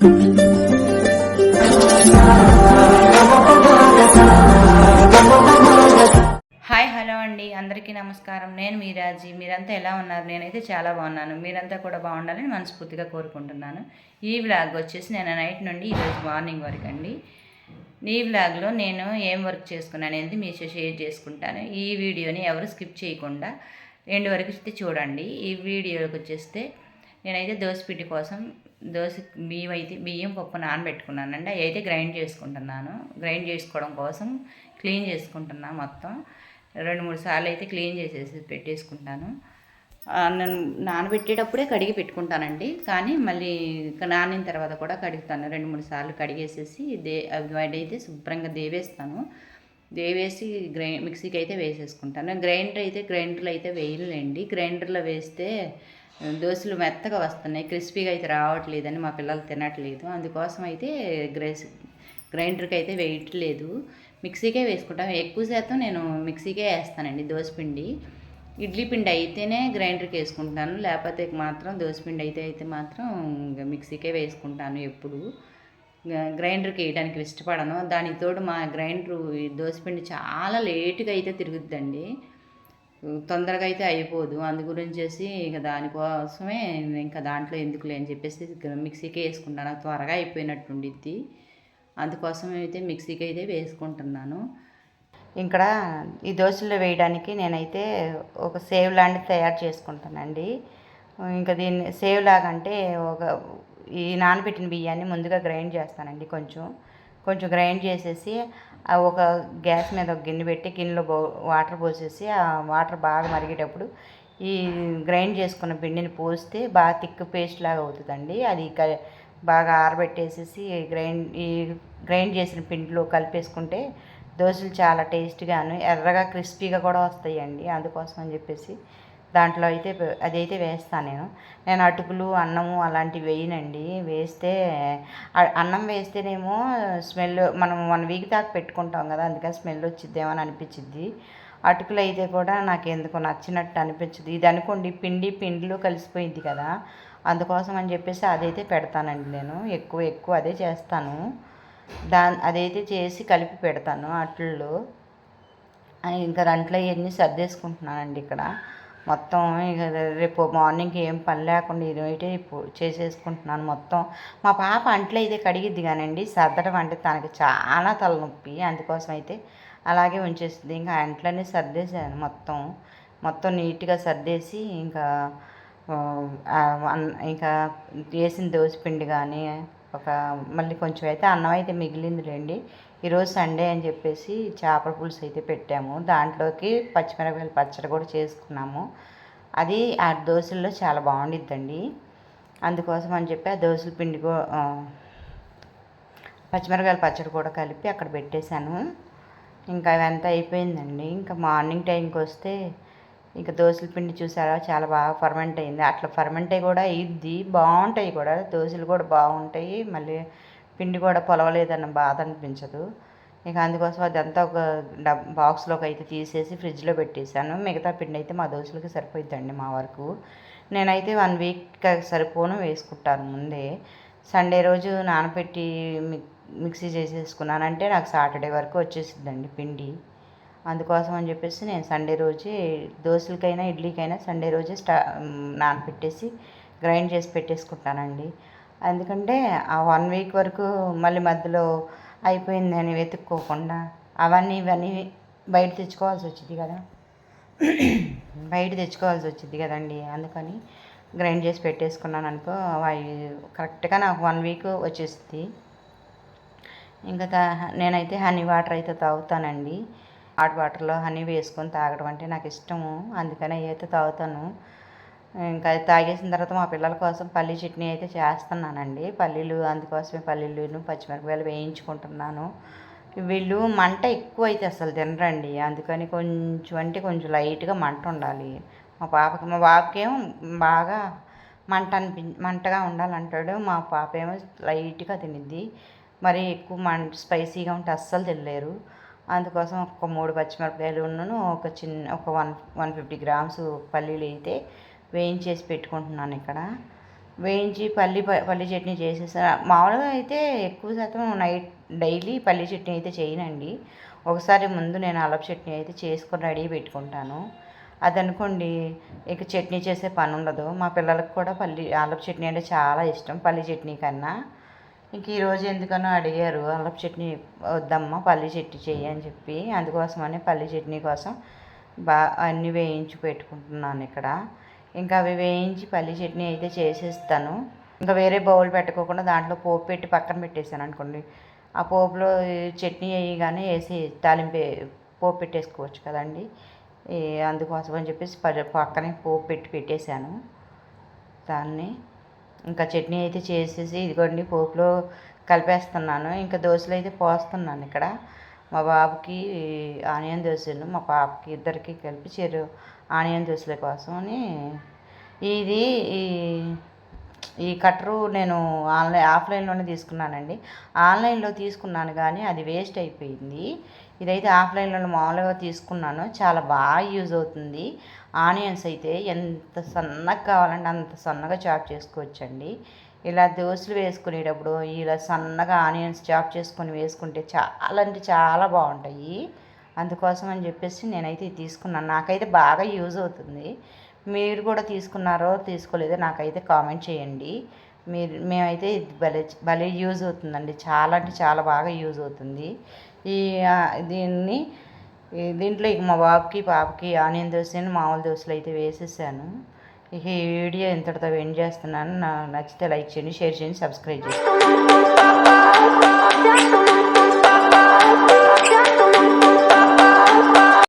Hi hello అండి, అందరికీ నమస్కారం. నేను మీరాజీ. మీరంతా ఎలా ఉన్నారు? నేనైతే చాలా బాగున్నాను. మీరంతా కూడా బాగుండాలని మనస్ఫూర్తిగా కోరుకుంటున్నాను. ఈ వ్లాగ్ వచ్చేసి నేను నైట్ నుండి ఈరోజు మార్నింగ్ వరకు అండి. ఈ వ్లాగ్లో నేను ఏం వర్క్ చేసుకున్నాను అనేది మీతో షేర్ చేసుకుంటాను. ఈ వీడియోని ఎవరు స్కిప్ చేయకుండా ఎండ్ వరకు చూడండి. ఈ వీడియోకి వచ్చేస్తే నేనైతే దోసపిండి కోసం బియ్యం పప్పు నానబెట్టుకున్నానండి. అవి అయితే గ్రైండ్ చేసుకుంటున్నాను. గ్రైండ్ చేసుకోవడం కోసం క్లీన్ చేసుకుంటున్నాను. మొత్తం 2-3 సార్లు అయితే క్లీన్ చేసేసి పెట్టేసుకుంటాను. నేను నానబెట్టేటప్పుడే కడిగి పెట్టుకుంటానండి. కానీ మళ్ళీ నానిన తర్వాత కూడా కడుగుతాను. 2-3 సార్లు కడిగేసేసి అవి అయితే శుభ్రంగా దేవేస్తాను. దేవేసి మిక్సీకి అయితే వేసేసుకుంటాను. గ్రైండర్లో అయితే వేయలేండి. గ్రైండర్లో వేస్తే దోశలు మెత్తగా వస్తున్నాయి, క్రిస్పీగా అయితే రావట్లేదని మా పిల్లలు తినట్లేదు. అందుకోసం అయితే గ్రైండర్కి అయితే వేయట్లేదు, మిక్సీకే వేసుకుంటాను. ఎక్కువ శాతం నేను మిక్సీకే వేస్తానండి దోసపిండి. ఇడ్లీ పిండి అయితేనే గ్రైండర్కి వేసుకుంటాను, లేకపోతే మాత్రం దోసపిండి అయితే మాత్రం మిక్సీకే వేసుకుంటాను. ఎప్పుడు గ్రైండర్కి వేయడానికి ఇష్టపడను. దానికి తోడు మా గ్రైండరు దోసపిండి చాలా లేటుగా అయితే తిరుగుద్దండి, తొందరగా అయితే అయిపోదు. అందు గురించేసి ఇక దానికోసమే ఇంకా దాంట్లో ఎందుకులే అని చెప్పేసి మిక్సీకే వేసుకుంటాను. త్వరగా అయిపోయినట్టు ఉండిద్ది. అందుకోసం అయితే మిక్సీకి అయితే వేసుకుంటున్నాను. ఇక్కడ ఈ దోశలు వేయడానికి నేనైతే ఒక సేవ్ లాంటిది తయారు చేసుకుంటానండి. ఇంకా దీన్ని సేవ్ లాగంటే ఈ నానబెట్టిన బియ్యాన్ని ముందుగా గ్రైండ్ చేస్తానండి. కొంచెం గ్రైండ్ చేసేసి ఒక గ్యాస్ మీద ఒక గిన్నె పెట్టి గిన్నెలో వాటర్ పోసేసి ఆ వాటర్ బాగా మరిగేటప్పుడు ఈ గ్రైండ్ చేసుకున్న పిండిని పోస్తే బాగా థిక్ పేస్ట్ లాగా అవుతుందండి. అది బాగా ఆరబెట్టేసేసి గ్రైండ్ చేసిన పిండిలో కలిపేసుకుంటే దోశలు చాలా టేస్ట్గాను ఎర్రగా క్రిస్పీగా కూడా వస్తాయండి. అందుకోసం అని చెప్పేసి దాంట్లో అయితే అదైతే వేస్తాను. నేను అటుకులు అన్నము అలాంటివి వేయనండి. అన్నం వేస్తేనేమో స్మెల్, మనం 1 వీక్ దాకా పెట్టుకుంటాం కదా, అందుకని స్మెల్ వచ్చిద్దేమో అని అనిపించిద్ది. అటుకులు అయితే కూడా నాకు ఎందుకు నచ్చినట్టు అనిపించదు. ఇది అనుకోండి పిండిలో కలిసిపోయింది కదా, అందుకోసం అని చెప్పేసి అదైతే పెడతానండి. నేను ఎక్కువ అదే చేస్తాను. అదైతే చేసి కలిపి పెడతాను అట్లలో. ఇంకా దాంట్లో ఇవన్నీ సర్దేసుకుంటున్నానండి. ఇక్కడ మొత్తం ఇక రేపు మార్నింగ్కి ఏం పని లేకుండా ఇదైతే చేసేసుకుంటున్నాను మొత్తం. మా పాప అంట్లు అయితే కడిగిద్ది కానండి, సర్దడం అంటే తనకి చాలా తలనొప్పి. అందుకోసం అయితే అలాగే ఉంచేస్తుంది. ఇంకా అంట్లన్నీ సర్దేశాను. మొత్తం నీట్గా సర్దేసి ఇంకా వేసిన దోసపిండి కానీ మళ్ళీ కొంచెం అయితే అన్నం అయితే మిగిలిందిలేండి. ఈరోజు సండే అని చెప్పేసి చేపల పులుసు అయితే పెట్టాము. దాంట్లోకి పచ్చిమిరపకాయల పచ్చడి కూడా చేసుకున్నాము. అది ఆ దోశల్లో చాలా బాగుండిద్దండి. అందుకోసం అని చెప్పి ఆ దోశల పిండి పచ్చిమిరపకాయల పచ్చడి కూడా కలిపి అక్కడ పెట్టేశాను. ఇంకా అవంతా అయిపోయిందండి. ఇంకా మార్నింగ్ టైంకి వస్తే ఇంకా దోశల పిండి చూసారా చాలా బాగా ఫర్మెంట్ అయింది. అట్లా ఫర్మెంట్ అయ్యి కూడా ఇద్ది బాగుంటాయి కూడా, దోశలు కూడా బాగుంటాయి. మళ్ళీ పిండి కూడా పొలవలేదన్న బాధ అనిపించదు. ఇక అందుకోసం అదంతా ఒక బాక్స్లోకి అయితే తీసేసి ఫ్రిడ్జ్లో పెట్టేశాను. మిగతా పిండి అయితే మా దోశలకి సరిపోయిద్దండి మా వరకు. నేనైతే 1 వీక్ సరిపోను వేసుకుంటాను ముందే. సండే రోజు నానబెట్టి మిక్సీ చేసేసుకున్నానంటే నాకు సాటర్డే వరకు వచ్చేసిద్దండి పిండి. అందుకోసం అని చెప్పేసి నేను సండే రోజే దోశలకైనా ఇడ్లీకైనా సండే రోజే నానబెట్టేసి గ్రైండ్ చేసి పెట్టేసుకుంటానండి. ఎందుకంటే ఆ 1 వీక్ వరకు మళ్ళీ మధ్యలో అయిపోయిందని వెతుక్కోకుండా ఇవన్నీ బయట తెచ్చుకోవాల్సి వచ్చింది కదండి. అందుకని గ్రైండ్ చేసి పెట్టేసుకున్నాను అనుకో, అవి కరెక్ట్గా నాకు 1 వీక్ వచ్చేస్తుంది. ఇంకా నేనైతే హనీ వాటర్ అయితే తాగుతానండి. హాట్ వాటర్లో హనీ వేసుకొని తాగడం అంటే నాకు ఇష్టము, అందుకని అవి అయితే తాగుతాను. ఇంకా అది తాగేసిన తర్వాత మా పిల్లల కోసం పల్లీ చట్నీ అయితే చేస్తున్నానండి. అందుకోసమే పల్లీలు పచ్చిమిరపకాయలు వేయించుకుంటున్నాను. వీళ్ళు మంట ఎక్కువ అయితే అసలు తినరండి, అందుకని కొంచెం లైట్గా మంట ఉండాలి. మా బాబుకేమో బాగా మంటగా ఉండాలంటాడు. మా పాప ఏమో లైట్గా తినిద్ది. మరి ఎక్కువ స్పైసీగా ఉంటే అస్సలు తినలేరు. అందుకోసం ఒక 3 పచ్చిమిరపకాయలు ఒక 150 గ్రామ్స్ పల్లీలు అయితే వేయించేసి పెట్టుకుంటున్నాను ఇక్కడ. వేయించి పల్లి చట్నీ చేసేసాను. మామూలుగా అయితే ఎక్కువ శాతం నైట్ డైలీ పల్లి చట్నీ అయితే చేయనండి. ఒకసారి ముందు నేను అల్లపు చట్నీ అయితే చేసుకొని రెడీ పెట్టుకుంటాను. అదనుకోండి ఇక చట్నీ చేసే పని ఉండదు. మా పిల్లలకు కూడా అల్లపు చట్నీ అంటే చాలా ఇష్టం పల్లి చట్నీ కన్నా. ఇంక ఈరోజు ఎందుకనో అడిగారు, అల్లపు చట్నీ వద్దమ్మా పల్లి చట్నీ చెయ్యి అని చెప్పి. అందుకోసమని పల్లి చట్నీ కోసం అన్నీ వేయించి పెట్టుకుంటున్నాను ఇక్కడ. ఇంకా అవి వేయించి పల్లి చట్నీ అయితే చేసేస్తాను. ఇంకా వేరే బౌల్ పెట్టుకోకుండా దాంట్లో పోపు పెట్టి పక్కన పెట్టేసాను అనుకోండి. ఆ పోపులో చట్నీ వేయగానే వేసి తాలింపు పోపు పెట్టేసుకోవచ్చు కదండి. అందుకోసం అని చెప్పేసి పక్కనే పోపు పెట్టేశాను దాన్ని. ఇంకా చట్నీ అయితే చేసేసి ఇదిగోండి పోపులో కలిపేస్తున్నాను. ఇంకా దోశలు అయితే పోస్తున్నాను ఇక్కడ. మా బాబుకి ఆనియన్ దోశలు, మా పాపకి ఇద్దరికి కలిపి ఆనియన్ దోశల కోసమని. ఇది ఈ కట్టరు నేను ఆఫ్లైన్లోనే తీసుకున్నానండి. ఆన్లైన్లో తీసుకున్నాను కానీ అది వేస్ట్ అయిపోయింది. ఇదైతే ఆఫ్లైన్లో మామూలుగా తీసుకున్నాను. చాలా బాగా యూజ్ అవుతుంది. ఆనియన్స్ అయితే ఎంత సన్నగా కావాలంటే అంత సన్నగా చాప్ చేసుకోవచ్చండి. ఇలా దోశలు వేసుకునేటప్పుడు ఇలా సన్నగా ఆనియన్స్ చాప్ చేసుకొని వేసుకుంటే చాలా అంటే చాలా బాగుంటాయి. అందుకోసం అని చెప్పేసి నేనైతే తీసుకున్నాను. నాకైతే బాగా యూజ్ అవుతుంది. మీరు కూడా తీసుకున్నారో తీసుకోలేదో నాకైతే కామెంట్ చేయండి. మేమైతే ఇది భలే యూజ్ అవుతుందండి. చాలా అంటే చాలా బాగా యూజ్ అవుతుంది. ఈ దీంట్లో ఇక మా బాబుకి పాపకి ఆనియన్ దోశ మామూలు దోశలు అయితే వేసేసాను. ఇక ఈ వీడియో ఇంతటితో ఎండ్ చేస్తున్నాను. నచ్చితే లైక్ చేయండి, షేర్ చేయండి, సబ్స్క్రైబ్ చేయండి.